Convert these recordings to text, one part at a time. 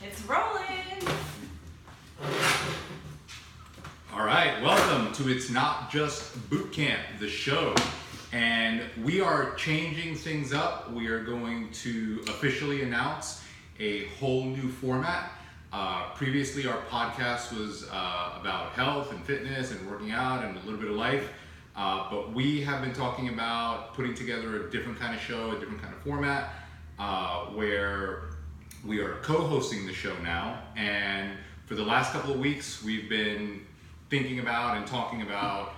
It's rolling. All right, welcome to It's Not Just Bootcamp, the show. And we are changing things up. We are going to officially announce a whole new format. Previously, our podcast was about health and fitness and working out and a little bit of life. But we have been talking about putting together a different kind of show, a different kind of format, where we are co-hosting the show now. And for the last couple of weeks, we've been thinking about and talking about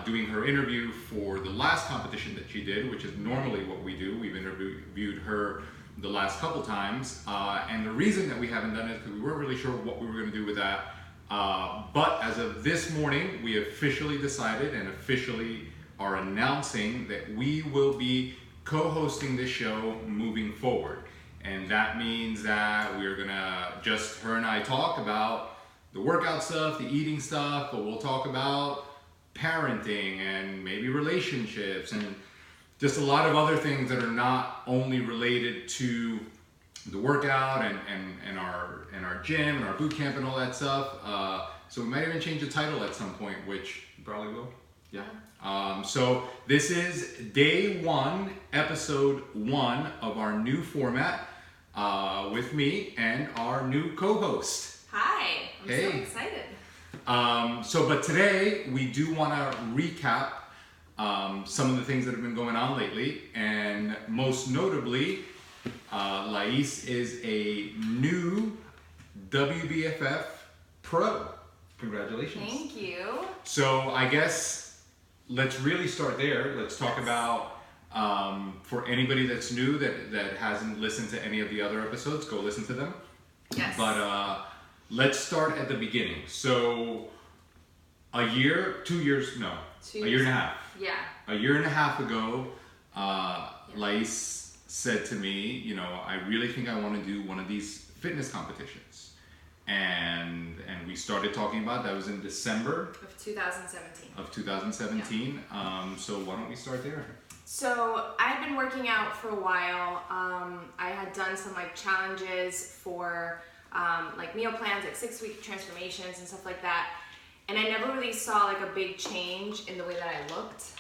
doing her interview for the last competition that she did, which is normally what we do. We've interviewed her the last couple times, and the reason that we haven't done it is because we weren't really sure what we were going to do with that. But as of this morning, we officially decided and officially are announcing that we will be co-hosting this show moving forward. And that means that we're gonna just, her and I, talk about the workout stuff, the eating stuff, but we'll talk about parenting and maybe relationships and just a lot of other things that are not only related to the workout and our gym and our boot camp and all that stuff. So we might even change the title at some point, which you probably will. Yeah. So this is day 1, episode 1 of our new format with me and our new co-host. Hi, I'm so excited. But today we do want to recap some of the things that have been going on lately, and most notably, Lais is a new WBFF pro. Congratulations. Thank you. So I guess let's really start there. Let's talk about, for anybody that's new that hasn't listened to any of the other episodes, go listen to them. Yes. But let's start at the beginning. So a year and a half. Yeah. A year and a half ago, Lais said to me, I really think I want to do one of these fitness competitions. And we started talking about that. Was in December Of 2017. of 2017. Yeah. So why don't we start there? So I've been working out for a while. I had done some challenges for meal plans, 6-week transformations and stuff like that. And I never really saw a big change in the way that I looked,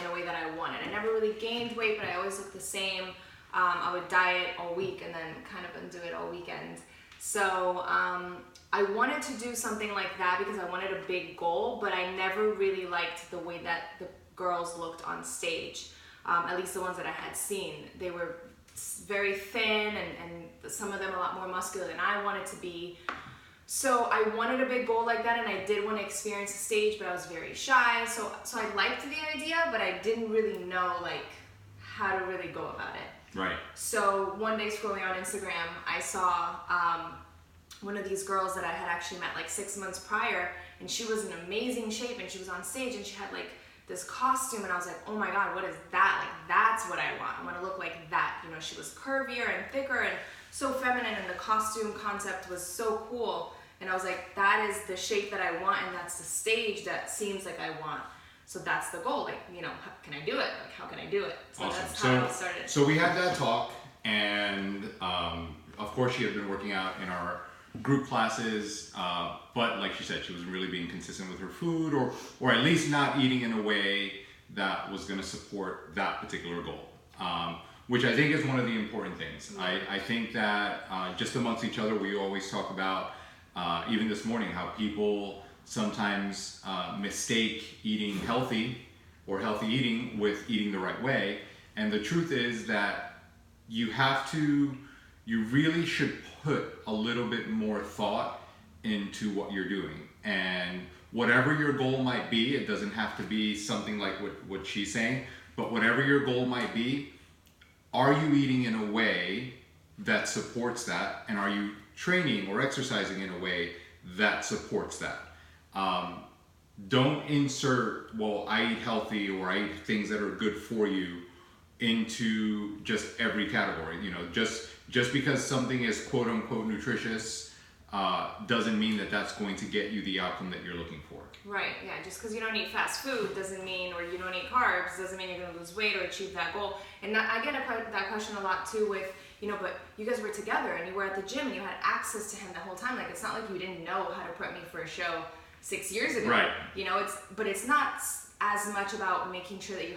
in a way that I wanted. I never really gained weight, but I always looked the same. I would diet all week and then kind of undo it all weekend. So I wanted to do something like that because I wanted a big goal, but I never really liked the way that the girls looked on stage. At least the ones that I had seen. They were very thin and some of them a lot more muscular than I wanted to be. So I wanted a big goal like that, and I did want to experience the stage, but I was very shy. So I liked the idea, but I didn't really know how to really go about it. Right. So one day scrolling on Instagram, I saw one of these girls that I had actually met 6 months prior, and she was in amazing shape, and she was on stage, and she had this costume, and I was like, oh my God, what is that? That's what I want. I want to look like that. She was curvier and thicker and so feminine, and the costume concept was so cool. And I was like, that is the shape that I want, and that's the stage that seems like I want. So that's the goal. Can I do it? How can I do it? So awesome. That's how it started. So we had that talk, and of course she had been working out in our group classes, but like she said, she wasn't really being consistent with her food, or at least not eating in a way that was going to support that particular goal, which I think is one of the important things. I think that just amongst each other, we always talk about, even this morning, how people sometimes mistake eating healthy or healthy eating with eating the right way. And the truth is that you really should put a little bit more thought into what you're doing. And whatever your goal might be, it doesn't have to be something like what she's saying, but whatever your goal might be, are you eating in a way that supports that? And are you training or exercising in a way that supports that? Don't insert, well, I eat healthy or I eat things that are good for you into just every category. Just because something is quote unquote nutritious doesn't mean that that's going to get you the outcome that you're looking for. Right, yeah, just because you don't eat fast food doesn't mean, or you don't eat carbs, doesn't mean you're going to lose weight or achieve that goal. And I get that question a lot too with, but you guys were together and you were at the gym and you had access to him the whole time. Like, it's not like you didn't know how to prep me for a show 6 years ago. Right. But it's not as much about making sure that you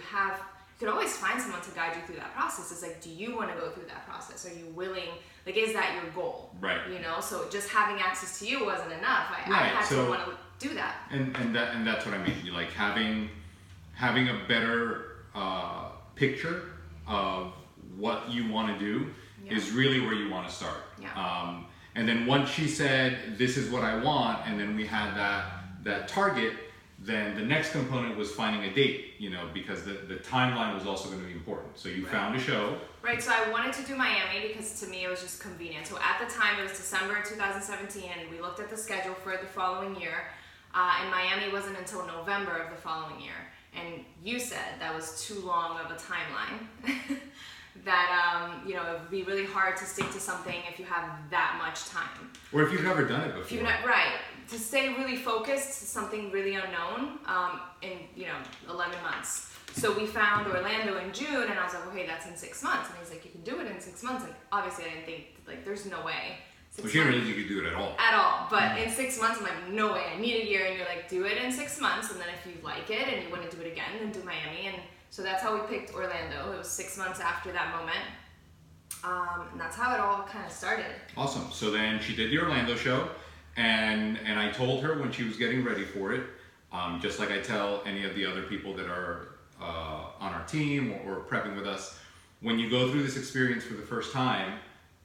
could always find someone to guide you through that process. It's like, do you want to go through that process? Are you willing? Like, is that your goal? Right. So just having access to you wasn't enough. I had to want to do that. And that's what I mean. Like having a better picture of what you want to do is really where you want to start. Yeah. And then once she said, this is what I want, and then we had that target, then the next component was finding a date, because the timeline was also going to be important. So you found a show. Right, so I wanted to do Miami because to me it was just convenient. So at the time it was December 2017 and we looked at the schedule for the following year, and Miami wasn't until November of the following year. And you said that was too long of a timeline. That it would be really hard to stick to something if you have that much time. Or if you've never done it before. Right. To stay really focused to something really unknown in 11 months. So we found Orlando in June, and I was like, okay, that's in 6 months. And he's like, you can do it in 6 months. And obviously I didn't think, there's no way. Well, she didn't realize you could do it at all. At all. But in 6 months, I'm like, no way, I need a year. And you're like, do it in 6 months. And then if you like it and you want to do it again, then do Miami. And so that's how we picked Orlando. It was 6 months after that moment. And that's how it all kind of started. Awesome. So then she did the Orlando show. And I told her when she was getting ready for it, just like I tell any of the other people that are on our team or prepping with us, when you go through this experience for the first time,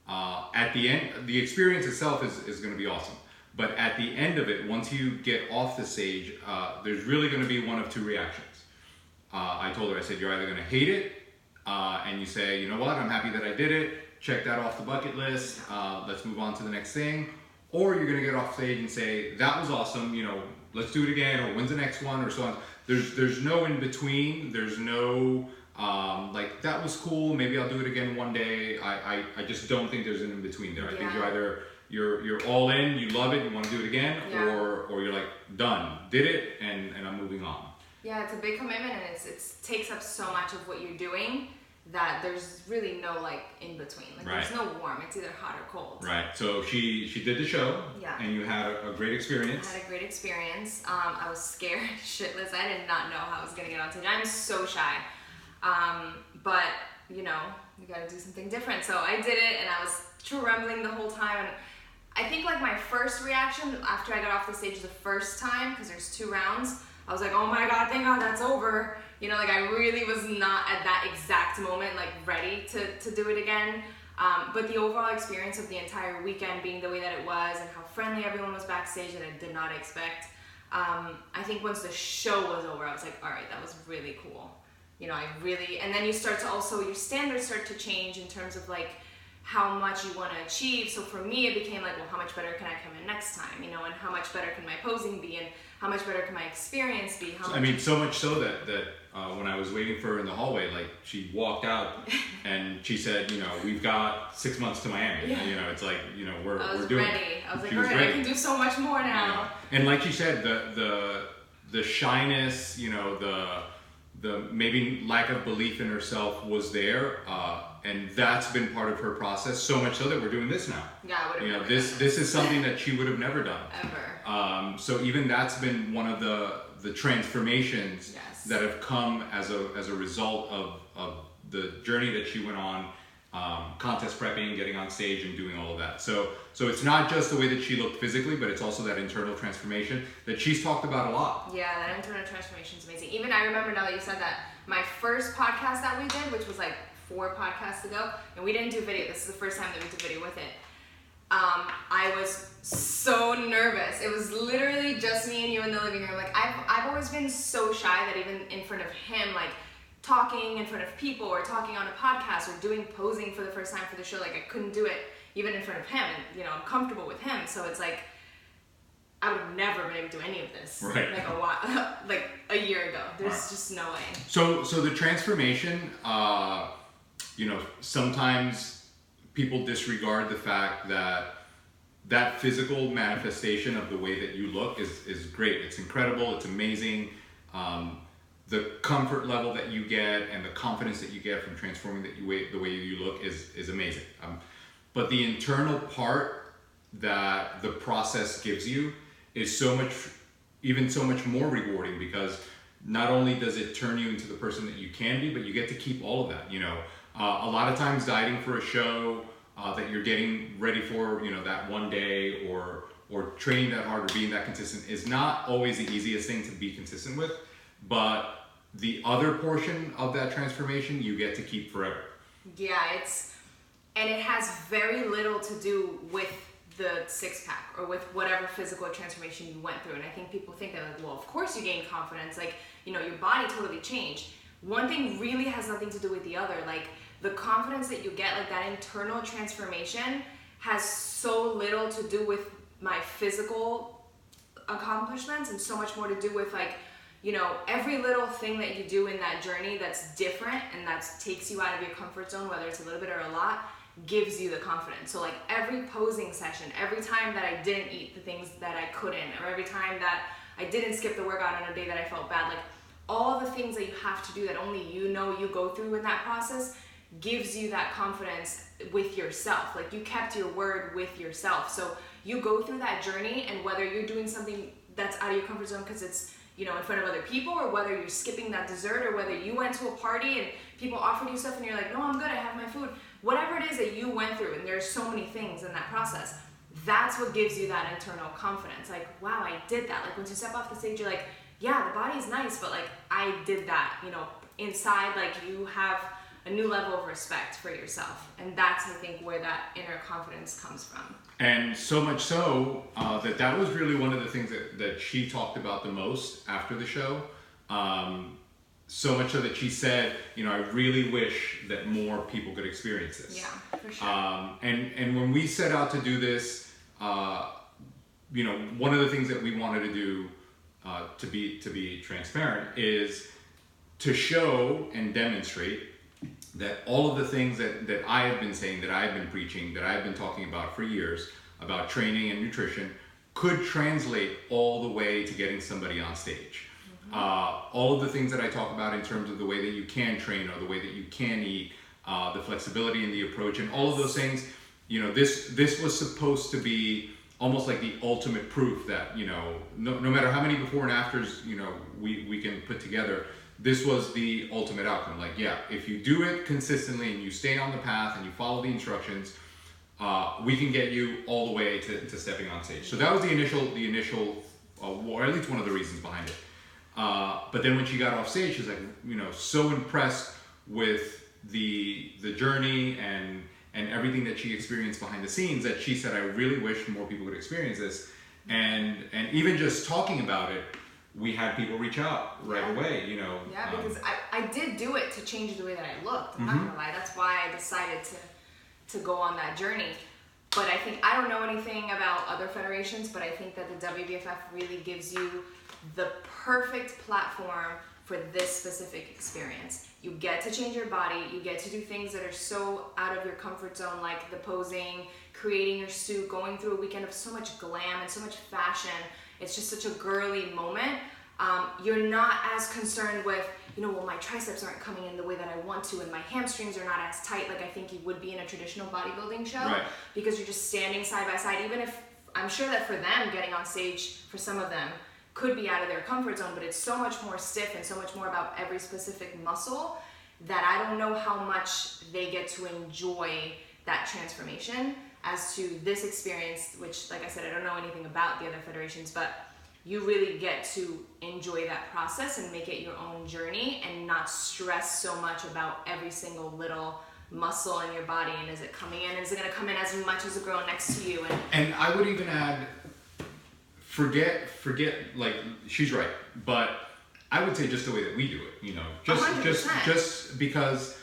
at the end, the experience itself is going to be awesome. But at the end of it, once you get off the stage, there's really going to be one of two reactions. I told her, I said, you're either going to hate it, and you say, you know what, I'm happy that I did it, check that off the bucket list, let's move on to the next thing. Or you're going to get off stage and say, that was awesome, let's do it again, or when's the next one, or so on. There's no in between, there's no, that was cool, maybe I'll do it again one day. I just don't think there's an in between there. I think you're either, you're all in, you love it, you want to do it again, or you're like, done, did it, and I'm moving on. Yeah, it's a big commitment, and it takes up so much of what you're doing that there's really no in between. There's no warm. It's either hot or cold. Right. So she did the show. Yeah. And you had a great experience. I had a great experience. I was scared shitless. I did not know how I was gonna get on stage. I'm so shy. But you gotta do something different. So I did it, and I was trembling the whole time. And I think my first reaction after I got off the stage the first time, because there's 2 rounds, I was like, oh my God, thank God that's over. I really was not at that exact moment, ready to do it again. But the overall experience of the entire weekend being the way that it was and how friendly everyone was backstage that I did not expect. I think once the show was over, I was like, all right, that was really cool. And then you start to also, your standards start to change in terms of how much you want to achieve. So for me, it became well, how much better can I come in next time? And how much better can my posing be? And how much better can my experience be? So much so that when I was waiting for her in the hallway, she walked out and she said, we've got 6 months to Miami. Yeah. It's we're doing ready. it. I was like, all right, I can do so much more now. And like she said, the shyness, the maybe lack of belief in herself was there. And that's been part of her process, so much so that we're doing this now. Yeah, I would have this is something that she would have never done. Ever. So even that's been one of the transformations that have come as a result of the journey that she went on, contest prepping, getting on stage, and doing all of that. So it's not just the way that she looked physically, but it's also that internal transformation that she's talked about a lot. Yeah, that internal transformation is amazing. Even I remember now that you said that, my first podcast that we did, which was 4 podcasts ago, and we didn't do video. This is the first time that we did video with it. I was so nervous. It was literally just me and you in the living room. I've always been so shy that even in front of him, talking in front of people or talking on a podcast or doing posing for the first time for the show, I couldn't do it even in front of him, and I'm comfortable with him. So it's I would have never been able to do any of this a year ago. There's just no way. So the transformation, sometimes people disregard the fact that that physical manifestation of the way that you look is great. It's incredible. It's amazing. The comfort level that you get and the confidence that you get from transforming the way you look is amazing. But the internal part that the process gives you is so much more rewarding, because not only does it turn you into the person that you can be, but you get to keep all of that. A lot of times dieting for a show that you're getting ready for, that one day, or training that hard or being that consistent is not always the easiest thing to be consistent with. But the other portion of that transformation you get to keep forever. Yeah, and it has very little to do with the six pack or with whatever physical transformation you went through. And I think people think that, like, well, of course you gain confidence, like, your body totally changed. One thing really has nothing to do with the other. Like, the confidence that you get, like that internal transformation, has so little to do with my physical accomplishments and so much more to do with, like, every little thing that you do in that journey that's different and that takes you out of your comfort zone, whether it's a little bit or a lot, gives you the confidence. So, like, every posing session, every time that I didn't eat the things that I couldn't, or every time that I didn't skip the workout on a day that I felt bad, like, all the things that you have to do that only you go through in that process gives you that confidence with yourself. Like, you kept your word with yourself. So you go through that journey, and whether you're doing something that's out of your comfort zone because it's in front of other people, or whether you're skipping that dessert, or whether you went to a party and people offered you stuff and you're like, no, I'm good, I have my food. Whatever it is that you went through, and there's so many things in that process, that's what gives you that internal confidence. Like, wow, I did that. Like, once you step off the stage, you're like, yeah, the body's nice, but, like, I did that. Inside, like, you have a new level of respect for yourself. And that's, I think, where that inner confidence comes from. And so much so that was really one of the things that she talked about the most after the show. So much so that she said, I really wish that more people could experience this. Yeah, for sure. And when we set out to do this, one of the things that we wanted to do to be transparent is to show and demonstrate that all of the things that I have been saying, that I've been preaching, that I've been talking about for years, about training and nutrition, could translate all the way to getting somebody on stage. All of the things that I talk about in terms of the way that you can train, or the way that you can eat, the flexibility in the approach, and all of those things, this was supposed to be almost like the ultimate proof that, no matter how many before and afters, we can put together, this was the ultimate outcome. Like, yeah, if you do it consistently and you stay on the path and you follow the instructions, we can get you all the way to stepping on stage. So that was the initial, or at least one of the reasons behind it. But then when she got off stage, she was like, so impressed with the journey and everything that she experienced behind the scenes, that she said, I really wish more people would experience this. And even just talking about it, we had people reach out right away, Yeah, because I did do it to change the way that I looked. I'm not gonna lie. That's why I decided to go on that journey. But I think, I don't know anything about other federations, but I think that the WBFF really gives you the perfect platform for this specific experience. You get to change your body, you get to do things that are so out of your comfort zone, like the posing, creating your suit, going through a weekend of so much glam and so much fashion. It's just such a girly moment. You're not as concerned with, well, my triceps aren't coming in the way that I want to, and my hamstrings are not as tight like I think you would be in a traditional bodybuilding show. Right. Because you're just standing side by side. Even if, I'm sure that for them, getting on stage, for some of them, could be out of their comfort zone, but it's so much more stiff and so much more about every specific muscle that I don't know how much they get to enjoy that transformation as to this experience, which, like I said, I don't know anything about the other federations, but you really get to enjoy that process and make it your own journey and not stress so much about every single little muscle in your body, and is it coming in, is it going to come in as much as the girl next to you? And I would even add, forget, like, she's right, but I would say just the way that we do it, just because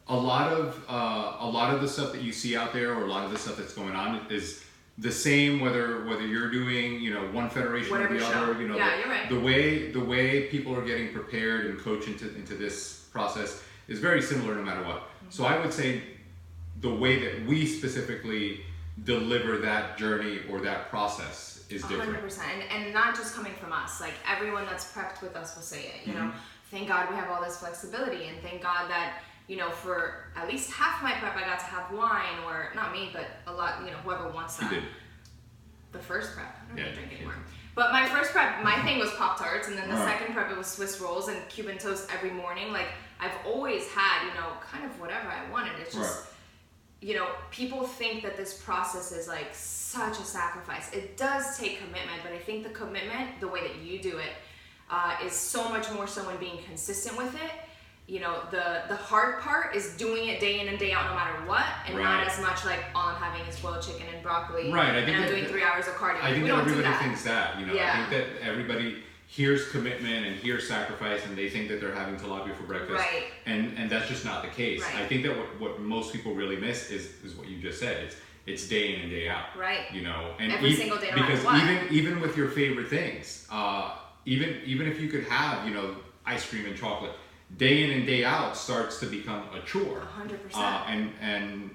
a lot of the stuff that you see out there, or a lot of the stuff that's going on, is the same whether you're doing one federation whatever or the other. you're right. The way people are getting prepared and coached into this process is very similar no matter what. Mm-hmm. So I would say the way that we specifically deliver that journey or that process is different. 100%, and not just coming from us. Like everyone that's prepped with us will say it. You know, thank God we have all this flexibility, and thank God that, you know, for at least half my prep I got to have wine, or not me, but a lot, you know, whoever wants that. You did. The first prep, I don't really drink anymore. But my first prep, my thing was Pop-Tarts, and then the second prep, it was Swiss rolls and Cuban toast every morning. Like, I've always had, you know, kind of whatever I wanted. It's just, you know, people think that this process is like such a sacrifice. It does take commitment, but I think the commitment, the way that you do it, is so much more so in being consistent with it. You know, the hard part is doing it day in and day out no matter what, and not as much like all I'm having is boiled chicken and broccoli, and I'm doing 3 hours of cardio. I think that everybody thinks that, you know, I think that everybody hears commitment and hears sacrifice, and they think that they're having tilapia for breakfast, and that's just not the case. I think that what most people really miss is what you just said. It's day in and day out, you know, and every single day, no because matter what. even with your favorite things, even if you could have, you know, ice cream and chocolate, day in and day out starts to become a chore. 100%. And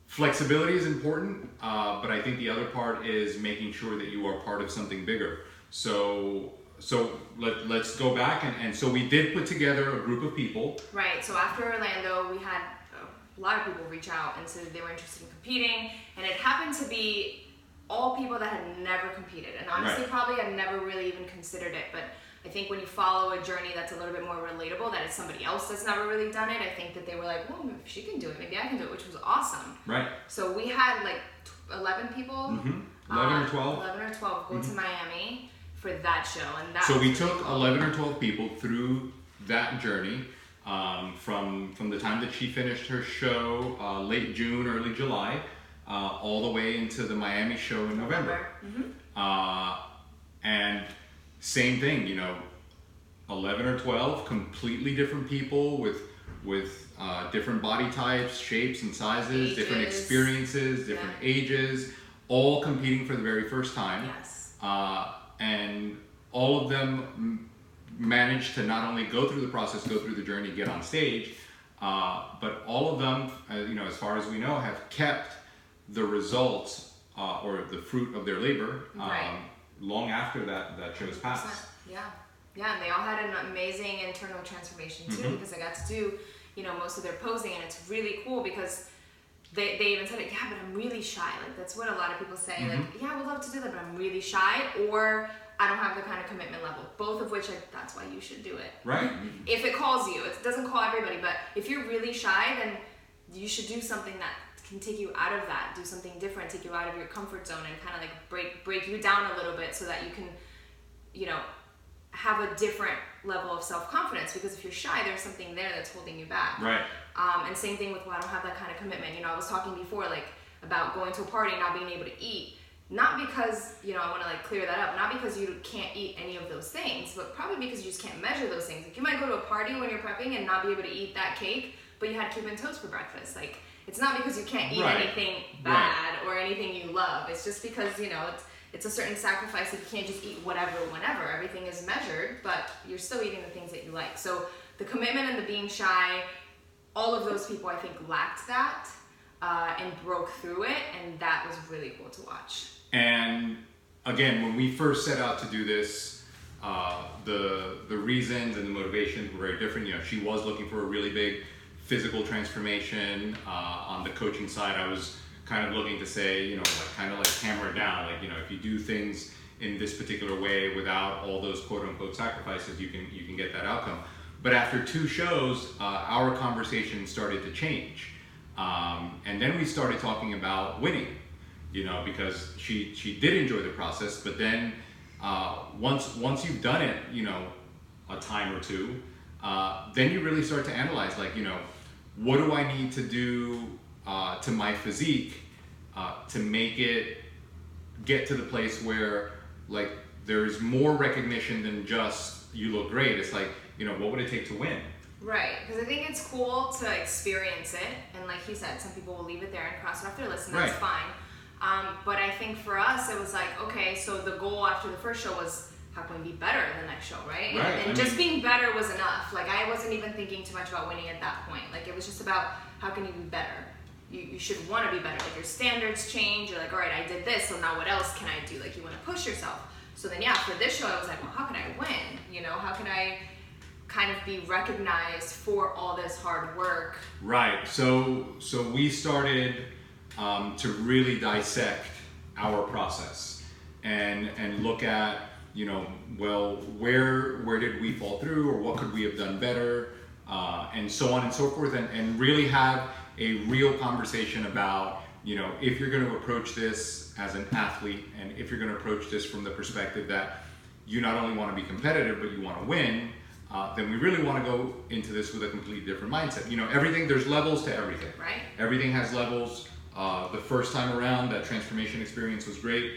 flexibility is important, but I think the other part is making sure that you are part of something bigger. So let's go back, and so we did put together a group of people. Right, so after Orlando, we had a lot of people reach out and said they were interested in competing, and it happened to be all people that had never competed, and honestly probably had never really even considered it, but I think when you follow a journey that's a little bit more relatable, that it's somebody else that's never really done it, I think that they were like, well, if she can do it, maybe I can do it, which was awesome. Right. So we had like 11 people, 11 or 12 go to Miami for that show, and that so we was took really cool. 11 or 12 people through that journey, from the time that she finished her show, late June, early July, all the way into the Miami show in November. And same thing, you know, 11 or 12 completely different people with different body types, shapes and sizes, ages. Different experiences, different ages, all competing for the very first time. Yes. And all of them managed to not only go through the process, go through the journey, get on stage, but all of them, you know, as far as we know, have kept the results or the fruit of their labor long after that show's passed. Yeah, and they all had an amazing internal transformation too, because I got to do, you know, most of their posing, and it's really cool because they even said it, yeah, but I'm really shy. Like, that's what a lot of people say. Like, yeah, I would love to do that, but I'm really shy, or I don't have the kind of commitment level. Both of which, that's why you should do it. Right. If it calls you. It doesn't call everybody, but if you're really shy, then you should do something that can take you out of that, do something different, take you out of your comfort zone, and kind of like break you down a little bit so that you can, you know, have a different level of self-confidence, because if you're shy, there's something there that's holding you back. Right. And same thing with, well, I don't have that kind of commitment. You know, I was talking before, like, about going to a party and not being able to eat. Not because, you know, I want to like clear that up, not because you can't eat any of those things, but probably because you just can't measure those things. Like, you might go to a party when you're prepping and not be able to eat that cake, but you had Cuban toast for breakfast. Like, it's not because you can't eat anything bad or anything you love. It's just because, you know, it's a certain sacrifice that you can't just eat whatever, whenever. Everything is measured, but you're still eating the things that you like. So the commitment and the being shy, all of those people, I think, lacked that and broke through it, and that was really cool to watch. And again, when we first set out to do this, the reasons and the motivations were very different. You know, she was looking for a really big physical transformation. On the coaching side, I was kind of looking to say, you know, like, kind of like hammer it down. Like, you know, if you do things in this particular way without all those quote unquote sacrifices, you can get that outcome. But after 2 shows, our conversation started to change. And then we started talking about winning, you know, because she did enjoy the process, but then once you've done it, you know, a time or two, then you really start to analyze, like, you know, what do I need to do to my physique to make it get to the place where, like, there's more recognition than just you look great. It's like, you know, what would it take to win? Right, because I think it's cool to experience it, and like he said, some people will leave it there and cross it off their list, and that's fine. But I think for us, it was like, okay, so the goal after the first show was, how can we be better the next show, right? And just being better was enough. Like, I wasn't even thinking too much about winning at that point. Like, it was just about, how can you be better? you should want to be better. Like your standards change. You're like, all right, I did this, so now what else can I do? Like you want to push yourself. So then, yeah, for this show, I was like, well, how can I win? You know, how can I kind of be recognized for all this hard work? Right. So we started to really dissect our process and look at, you know, well, where did we fall through, or what could we have done better, and so on and so forth, and really have a real conversation about, you know, if you're going to approach this as an athlete, and if you're going to approach this from the perspective that you not only want to be competitive, but you want to win, then we really want to go into this with a completely different mindset. You know, there's levels to everything. Right. Everything has levels. The first time around, that transformation experience was great.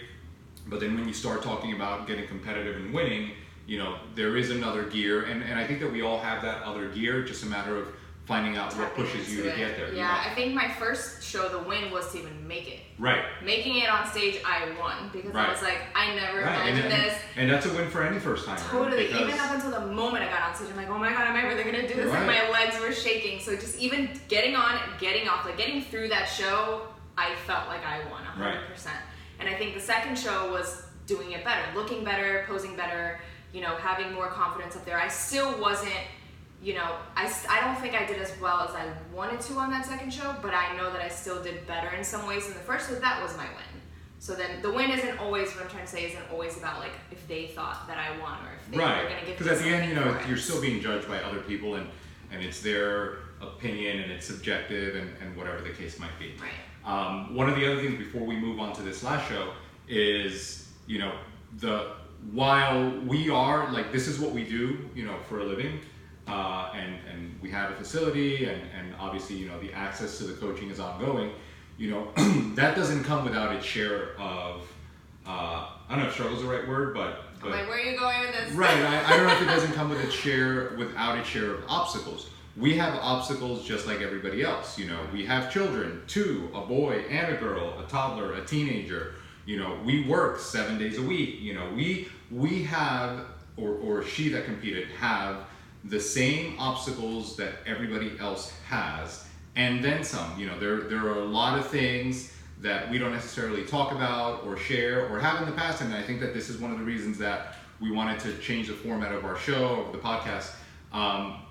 But then when you start talking about getting competitive and winning, you know, there is another gear. And I think that we all have that other gear, just a matter of finding out what pushes you to get there. Yeah, you know? I think my first show, the win was to even make it. Right. Making it on stage, I won, because I was like, I never right. imagined this. And that's a win for any first time. Totally. Even up until the moment I got on stage, I'm like, oh my God, am I really gonna do this? Right. Like my legs were shaking. So just even getting on, getting off, like getting through that show, I felt like I won 100%. Right. And I think the second show was doing it better, looking better, posing better, you know, having more confidence up there. I still wasn't, you know, I don't think I did as well as I wanted to on that second show, but I know that I still did better in some ways than the first, so that was my win. So then the win isn't always, what I'm trying to say, isn't always about like if they thought that I won or if they were going to give me because at the end, you know, for it. you're still being judged by other people, and it's their opinion, and it's subjective, and whatever the case might be. Right. One of the other things before we move on to this last show is, you know, while we are like, this is what we do, you know, for a living, and we have a facility, and obviously, you know, the access to the coaching is ongoing, you know, that doesn't come without its share of, I don't know if struggle is the right word, but I'm like, where are you going with this? Right, I don't know if it doesn't come without its share of obstacles. We have obstacles just like everybody else, you know, we have children, 2, a boy and a girl, a toddler, a teenager, you know, we work 7 days a week, you know, we have, or she that competed, have the same obstacles that everybody else has, and then some. You know, there are a lot of things that we don't necessarily talk about or share or have in the past, and I think that this is one of the reasons that we wanted to change the format of our show, of the podcast.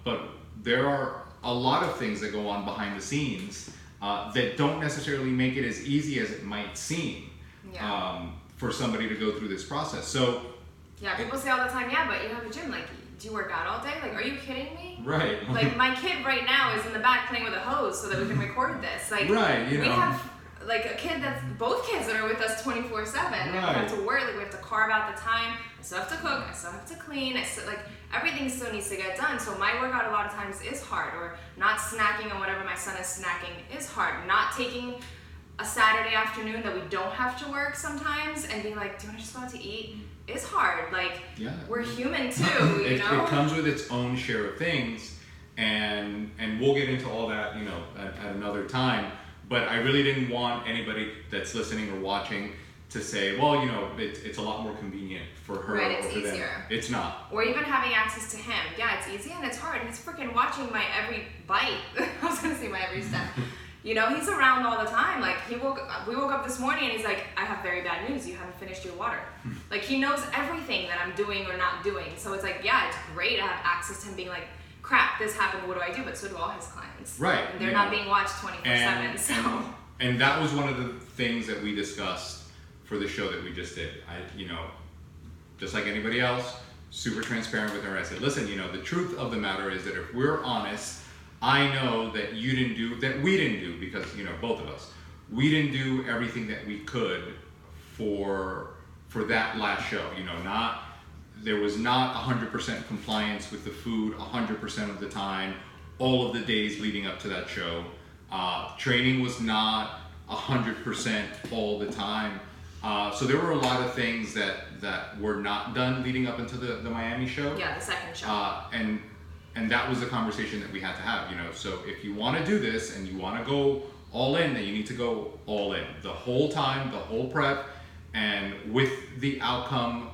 But there are a lot of things that go on behind the scenes that don't necessarily make it as easy as it might seem. Yeah. For somebody to go through this process. So yeah, people say all the time, yeah, but you have a gym, like, do you work out all day? Like, are you kidding me? Right. Like, my kid right now is in the back playing with a hose so that we can record this. Like, right, you know. We have, like, a kid both kids that are with us 24/7. Right. And we have to work, like, we have to carve out the time. I still have to cook, I still have to clean, like, everything still needs to get done. So my workout a lot of times is hard, or not snacking on whatever my son is snacking is hard. Not taking a Saturday afternoon that we don't have to work sometimes and being like, do you want to just go out to eat? Is hard. Like, yeah. We're human too, you know? It comes with its own share of things, and we'll get into all that, you know, at another time. But I really didn't want anybody that's listening or watching to say, well, you know, it's a lot more convenient for her. Right, it's or for easier. them. It's not. Or even having access to him. Yeah, it's easy and it's hard. He's freaking watching my every bite. I was gonna say my every step. You know, he's around all the time. Like, we woke up this morning and he's like, I have very bad news. You haven't finished your water. Like, he knows everything that I'm doing or not doing. So it's like, yeah, it's great to have access to him being like, crap, this happened, what do I do? But so do all his clients. Right. And they're not being watched 24/7, so. And that was one of the things that we discussed for the show that we just did. You know, just like anybody else, super transparent with her. I said, listen, you know, the truth of the matter is that if we're honest, I know that we didn't do, because, you know, both of us, we didn't do everything that we could for that last show. You know, there was not 100% compliance with the food 100% of the time, all of the days leading up to that show. Training was not 100% all the time. So there were a lot of things that were not done leading up into the Miami show. Yeah, the second show. And that was the conversation that we had to have, you know. So if you want to do this and you want to go all in, then you need to go all in. The whole time, the whole prep, and with the outcome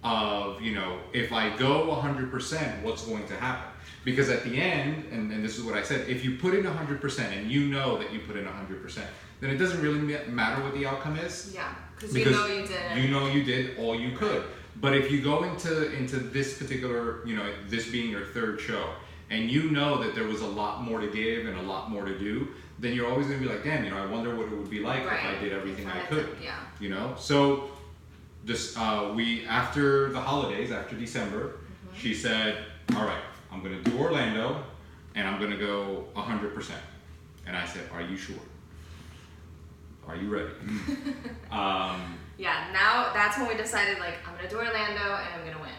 of, you know, if I go 100%, what's going to happen? Because at the end, and this is what I said, if you put in 100% and you know that you put in 100%, then it doesn't really matter what the outcome is. Yeah, because you know you did. You know you did all you could. But if you go into this particular, this being your third show, and you know that there was a lot more to give and a lot more to do, then you're always going to be like, damn, I wonder what it would be like if I did everything I could. So just we, after the holidays, after December, she said, all right, I'm going to do Orlando and I'm going to go 100%. And I said, are you sure? Are you ready? Yeah, now that's when we decided, like, I'm going to do Orlando and I'm going to win.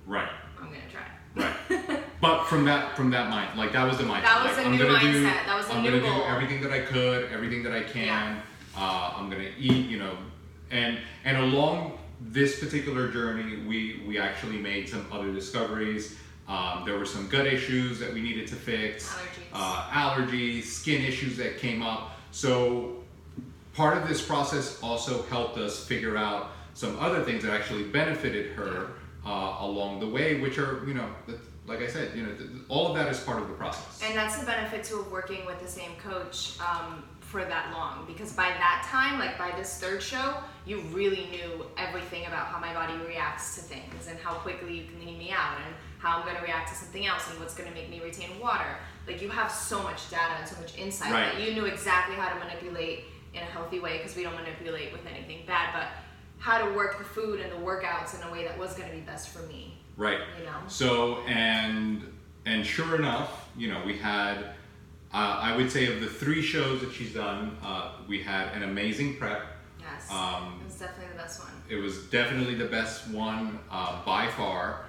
Right. I'm going to try. Right. But from that mind, like, that was the mindset. That was like, a new mindset. That was a new goal. I'm going to do everything that I could, everything that I can. Yeah. I'm going to eat, and along this particular journey, we actually made some other discoveries. There were some gut issues that we needed to fix. Allergies, skin issues that came up. So part of this process also helped us figure out some other things that actually benefited her along the way, which are, like I said, all of that is part of the process. And that's the benefit to working with the same coach for that long, because by that time, like by this third show, you really knew everything about how my body reacts to things and how quickly you can lean me out and how I'm going to react to something else and what's going to make me retain water. Like, you have so much data and so much insight that you knew exactly how to manipulate in a healthy way, because we don't manipulate with anything bad, but how to work the food and the workouts in a way that was going to be best for me. Right. So, and sure enough, we had, I would say of the 3 shows that she's done, we had an amazing prep. Yes. It was definitely the best one. It was definitely the best one by far.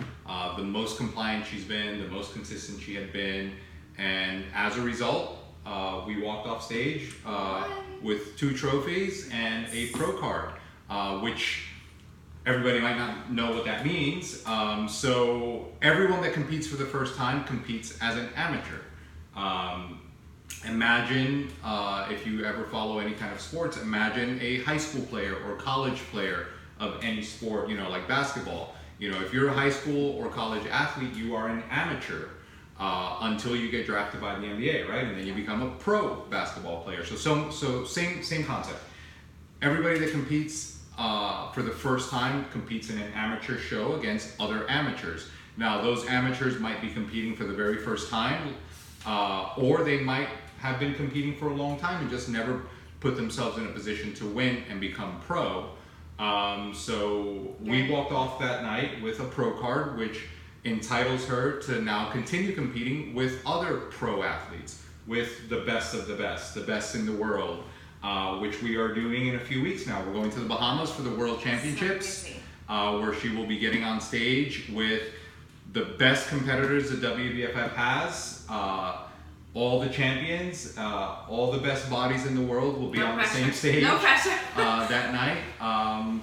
The most compliant she's been, the most consistent she had been. And as a result, we walked off stage with 2 trophies and a pro card, which everybody might not know what that means. So everyone that competes for the first time competes as an amateur. Imagine, if you ever follow any kind of sports, imagine a high school player or college player of any sport, like basketball. If you're a high school or college athlete, you are an amateur until you get drafted by the NBA, right? And then you become a pro basketball player. So same concept. Everybody that competes for the first time competes in an amateur show against other amateurs. Now, those amateurs might be competing for the very first time, or they might have been competing for a long time and just never put themselves in a position to win and become pro. So we walked off that night with a pro card, which entitles her to now continue competing with other pro athletes, with the best of the best in the world, which we are doing in a few weeks now. We're going to the Bahamas for the World Championships, where she will be getting on stage with the best competitors the WBFF has. All the champions, all the best bodies in the world will be on the same stage that night.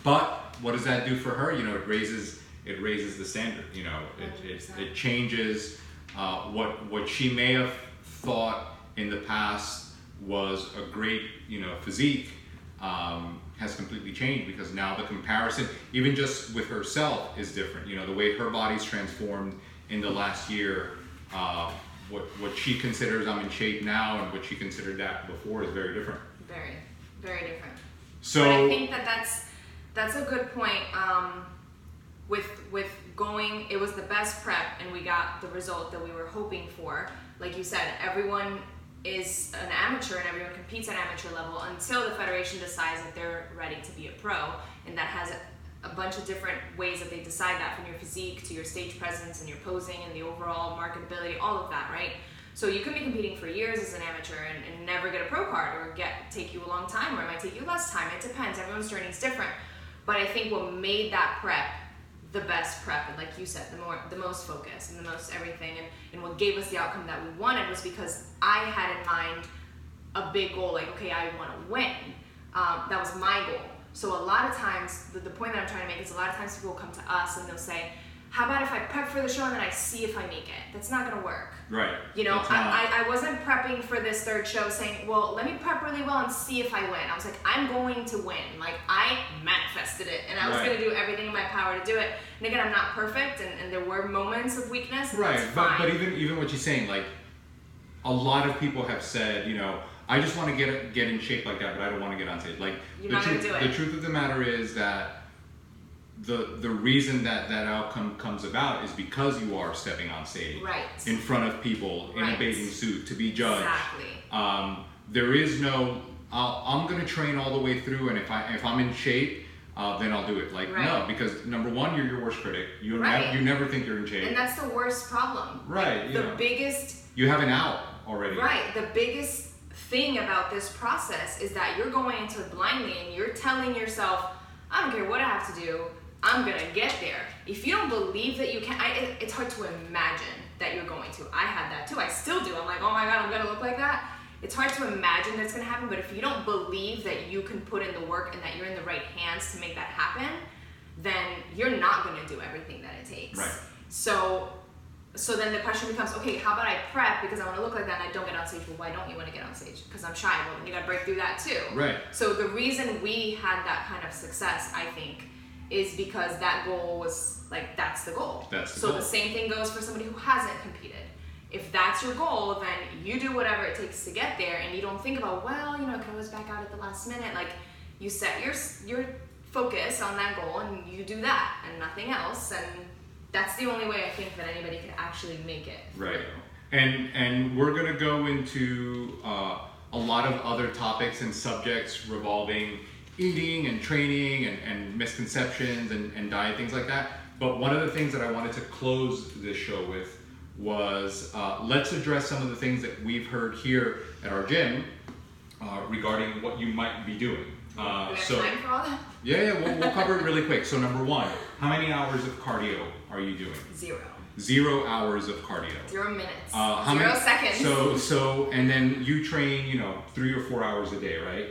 But what does that do for her? It raises the standard. It changes what she may have thought in the past was a great physique, has completely changed, because now the comparison, even just with herself, is different. The way her body's transformed in the last year. What she considers I'm in shape now and what she considered that before is very different. Very, very different. So but I think that's a good point. With going, it was the best prep and we got the result that we were hoping for. Like you said, everyone is an amateur and everyone competes at amateur level until the federation decides that they're ready to be a pro, and that has a bunch of different ways that they decide that, from your physique to your stage presence and your posing and the overall marketability, all of that, right? So you could be competing for years as an amateur and never get a pro card, or take you a long time, or it might take you less time. It depends. Everyone's journey is different. But I think what made that prep the best prep, and like you said, the most focus and the most everything, and what gave us the outcome that we wanted, was because I had in mind a big goal, like, okay, I want to win. That was my goal. So a lot of times, the point that I'm trying to make is, a lot of times people will come to us and they'll say, how about if I prep for the show and then I see if I make it? That's not gonna work. Right. You know, I wasn't prepping for this third show saying, well, let me prep really well and see if I win. I was like, I'm going to win. Like, I manifested it, and I was going to do everything in my power to do it. And again, I'm not perfect, and there were moments of weakness, and right. that's fine. But even what she's saying, like, a lot of people have said, you know, I just want to get in shape like that, but I don't want to get on stage. Like, You're not going to do it. The truth of the matter is that the reason that outcome comes about is because you are stepping on stage in front of people in a bathing suit to be judged. Exactly. There is no I'm going to train all the way through, and if I'm in shape, then I'll do it. Like, no, because number one, you're your worst critic. You never think you're in shape, and that's the worst problem. Right. Like, the biggest. You have an out already. Right. The biggest thing about this process is that you're going into it blindly, and you're telling yourself, I don't care what I have to do. I'm gonna get there. If you don't believe that you can, it's hard to imagine that you're going to. I had that too. I still do. I'm like, oh my God, I'm gonna look like that. It's hard to imagine that's gonna happen, but if you don't believe that you can put in the work and that you're in the right hands to make that happen, then you're not gonna do everything that it takes. Right. So then the question becomes, okay, how about I prep because I want to look like that and I don't get on stage? Well, why don't you want to get on stage? Because I'm shy. Well, then you got to break through that too. Right. So the reason we had that kind of success, I think, is because that goal was like, that's the goal. So the same thing goes for somebody who hasn't competed. If that's your goal, then you do whatever it takes to get there, and you don't think about, well, you know, I can always back out at the last minute. Like, you set your focus on that goal and you do that and nothing else, and that's the only way I think that anybody could actually make it. Right. And we're gonna go into a lot of other topics and subjects revolving eating and training and misconceptions and diet, things like that. But one of the things that I wanted to close this show with was let's address some of the things that we've heard here at our gym regarding what you might be doing. Do we have time for all that? Yeah, we'll cover it really quick. So number one, how many hours of cardio are you doing? 0 hours of cardio. 0 minutes. 0 seconds. So and then you train, 3 or 4 hours a day, right?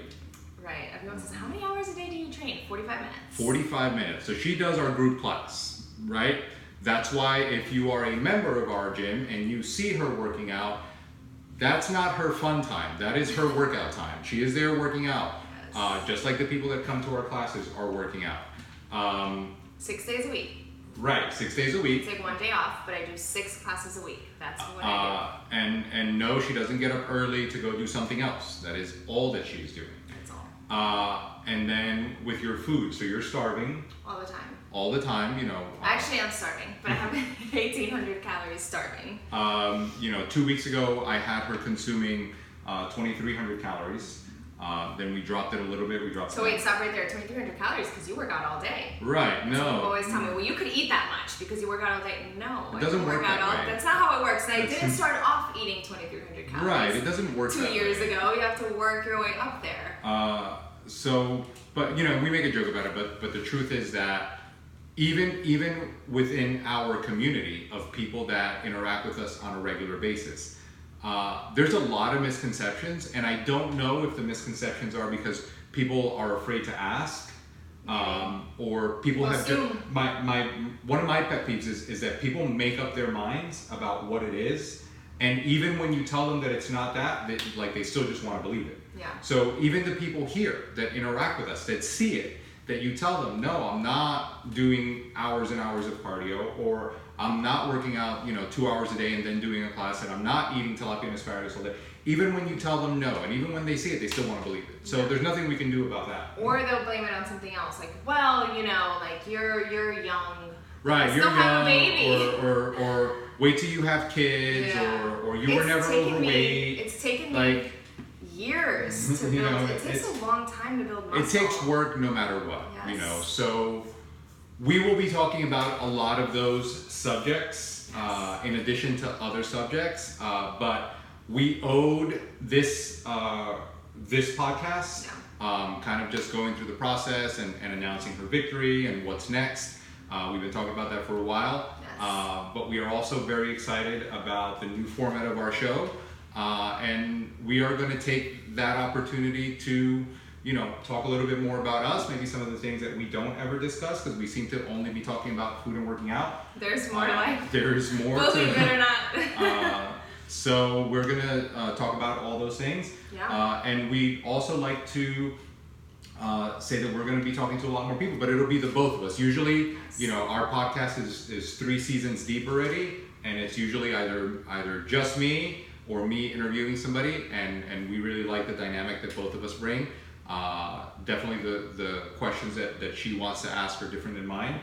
Right. Everyone says, how many hours a day do you train? 45 minutes. 45 minutes. So she does our group class, right? That's why if you are a member of our gym and you see her working out, that's not her fun time. That is her workout time. She is there working out. Yes. Just like the people that come to our classes are working out. 6 days a week. Right, 6 days a week. I take 1 day off, but I do 6 classes a week. That's what I do. And no, she doesn't get up early to go do something else. That is all that she is doing. That's all. And then with your food, so you're starving. All the time. All the time, Actually, I'm starving, but I have 1,800 calories starving. 2 weeks ago, I had her consuming 2,300 calories. Then we dropped it a little bit. So wait, stop right there. 2,300 calories because you work out all day. Right. No. So people always tell me, well, you could eat that much because you work out all day. No, it doesn't work that way. That's not how it works. And I didn't start off eating 2,300 calories. Right. It doesn't work. 2 years ago, you have to work your way up there. But we make a joke about it. But the truth is that even within our community of people that interact with us on a regular basis. There's a lot of misconceptions, and I don't know if the misconceptions are because people are afraid to ask, or people have just, one of my pet peeves is that people make up their minds about what it is, and even when you tell them that it's not that, they still just want to believe it. Yeah. So even the people here that interact with us, that see it, that you tell them, no, I'm not doing hours and hours of cardio, or I'm not working out, 2 hours a day and then doing a class, and I'm not eating tilapia and asparagus all day. Even when you tell them no, and even when they see it, they still want to believe it. So there's nothing we can do about that. Or they'll blame it on something else, like, well, you're young. Right, you're young, have a baby. Or wait till you have kids, or you were never overweight. It's taken me years to build. It takes a long time to build muscle. It takes work no matter what, yes. So we will be talking about a lot of those subjects, in addition to other subjects, but we owed this podcast, kind of just going through the process and announcing her victory and what's next. We've been talking about that for a while, but we are also very excited about the new format of our show, and we are going to take that opportunity to talk a little bit more about us, maybe some of the things that we don't ever discuss, because we seem to only be talking about food and working out. There's more to life. There's more Believe it or not. So we're gonna talk about all those things. Yeah. And we also like to say that we're gonna be talking to a lot more people, but it'll be the both of us. Usually, our podcast is 3 seasons deep already, and it's usually either just me or me interviewing somebody, and we really like the dynamic that both of us bring. Definitely the questions that she wants to ask are different than mine.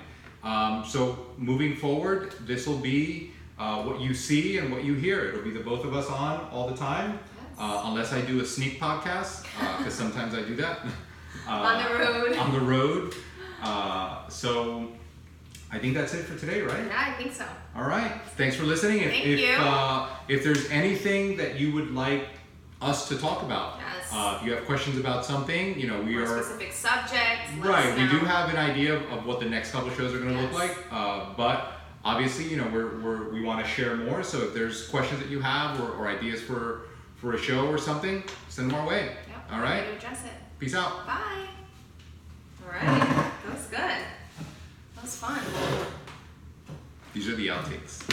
So moving forward, this will be what you see and what you hear. It'll be the both of us on all the time, unless I do a sneak podcast, because sometimes I do that. On the road. On the road. So I think that's it for today, right? Yeah, I think so. All right. Thanks for listening. Thank you. If there's anything that you would like us to talk about, if you have questions about something, we More are specific subjects. right. We do have an idea of what the next couple shows are going to look like, but obviously, we want to share more. So if there's questions that you have or ideas for a show or something, send them our way. Yep. All right. To address it. Peace out. Bye. All right. That was good. That was fun. These are the outtakes.